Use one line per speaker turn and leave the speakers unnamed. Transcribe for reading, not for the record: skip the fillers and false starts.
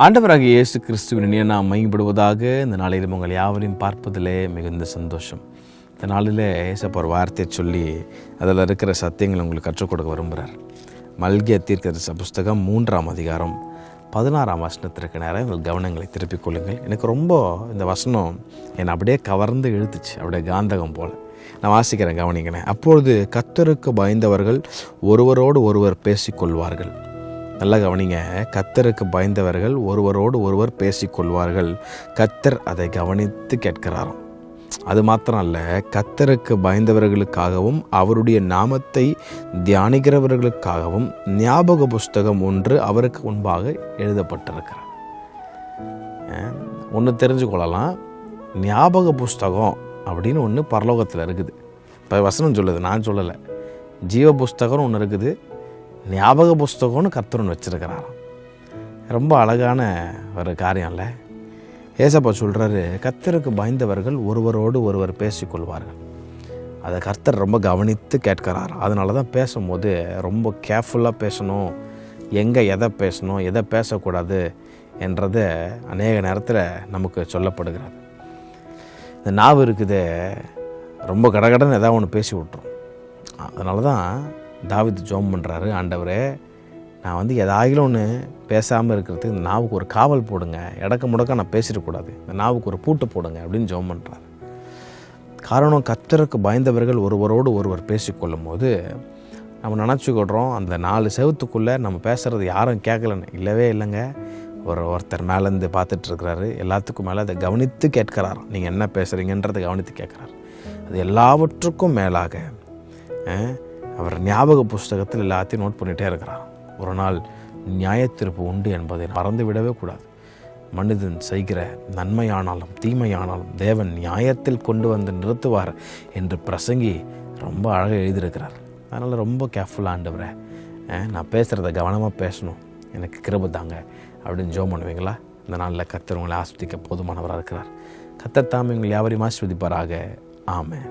ஆண்டவராகிய இயேசு கிறிஸ்துவின் இனிய நாம் மையப்படுவதாக இந்த நாளில் உங்கள் யாவரையும் பார்ப்பதிலே மிகுந்த சந்தோஷம். இந்த நாளில் ஏசப்பா ஒரு வார்த்தையை சொல்லி அதில் இருக்கிற சத்தியங்களை உங்களுக்கு கற்றுக் கொடுக்க விரும்புகிறார். மல்கியா தீர்க்கதரிசி புஸ்தகம் 3ஆம் அதிகாரம் 16ஆம் வசனத்திற்கு நேரம் உங்கள் கவனங்களை திருப்பிக் கொள்ளுங்கள். எனக்கு ரொம்ப இந்த வசனம் என்னை அப்படியே கவர்ந்து இழுத்துச்சு, அப்படியே காந்தகம் போல். நான் வாசிக்கிறேன், கவனிக்கிறேன். அப்பொழுது கர்த்தருக்கு பயந்தவர்கள் ஒருவரோடு ஒருவர் பேசிக்கொள்வார்கள். நல்லா கவனிங்க. கர்த்தருக்கு பயந்தவர்கள் ஒருவரோடு ஒருவர் பேசிக்கொள்வார்கள். கர்த்தர் அதை கவனித்து கேட்கிறாராம். அது மாத்திரம் அல்ல, கர்த்தருக்கு பயந்தவர்களுக்காகவும் அவருடைய நாமத்தை தியானிக்கிறவர்களுக்காகவும் ஞாபக புஸ்தகம் ஒன்று அவருக்கு முன்பாக எழுதப்பட்டிருக்கிறார். ஒன்று தெரிஞ்சு கொள்ளலாம், ஞாபக புஸ்தகம் அப்படின்னு ஒன்று பரலோகத்தில் இருக்குது. இப்போ வசனம் சொல்லுது, நான் சொல்லலை. ஜீவ புஸ்தகம்னு ஒன்று இருக்குது, ஞாபக புஸ்தகம்னு கர்த்தர் ஒன்று வச்சுருக்கிறாராம். ரொம்ப அழகான ஒரு காரியம் இல்லை? ஏசப்பா சொல்கிறாரு, கர்த்தருக்கு பயந்தவர்கள் ஒருவரோடு ஒருவர் பேசிக்கொள்வார்கள். அதை கர்த்தர் ரொம்ப கவனித்து கேட்கிறார். அதனால தான் பேசும்போது ரொம்ப கேர்ஃபுல்லாக பேசணும், எங்கே எதை பேசணும் எதை பேசக்கூடாது என்றது அநேக நேரத்தில் நமக்கு சொல்லப்படுகிறது. இந்த நாவு இருக்குது, ரொம்ப கடகடன்னு ஏதாவது ஒன்று பேசி விட்டுரும். அதனால தான் தாவீது ஜெபம் பண்ணுறாரு, ஆண்டவரே நான் எதாயிலும் ஒன்று பேசாமல் இருக்கிறதுக்கு இந்த நாவுக்கு ஒரு காவல் போடுங்க, இடக்க முடக்க நான் பேசிடக்கூடாது, இந்த நாவுக்கு ஒரு பூட்டு போடுங்க அப்படின்னு ஜெபம் பண்ணுறாரு. காரணம், கர்த்தருக்கு பயந்தவர்கள் ஒருவரோடு ஒருவர் பேசிக்கொள்ளும் போது நம்ம நினச்சிக்கிடுறோம் அந்த 4 செவத்துக்குள்ளே நம்ம பேசுகிறது யாரும் கேட்கலன்னு. இல்லவே இல்லைங்க. ஒருத்தர் மேலேருந்து பார்த்துட்ருக்கிறாரு, எல்லாத்துக்கும் மேலே அதை கவனித்து கேட்கிறார். நீங்கள் என்ன பேசுகிறீங்கன்றதை கவனித்து கேட்குறாரு. அது எல்லாவற்றுக்கும் மேலாக அவர் ஞாபக புஸ்தகத்தில் எல்லாத்தையும் நோட் பண்ணிகிட்டே இருக்கிறார். ஒரு நாள் நியாயத்தீர்ப்பு உண்டு என்பதை மறந்து விடவே கூடாது. மனிதன் செய்கிற நன்மையானாலும் தீமையானாலும் தேவன் நியாயத்தில் கொண்டு வந்து நிறுத்துவார் என்று பிரசங்கி ரொம்ப அழகாக எழுதியிருக்கிறார். அதனால் ரொம்ப கேர்ஃபுல்லாக, ஆண்டவரே நான் பேசுகிறத கவனமாக பேசணும், எனக்கு கிருபை தாங்க அப்படின்னு ஜெபம் பண்ணுவீங்களா? இந்த நாளில் கர்த்தர் உங்களை ஆஸ்வதிக்க போதுமானவராக இருக்கிறார். கர்த்தர் தாமே உங்களை யாவரையும் ஆஸ்வதிப்பாராக. ஆமென்.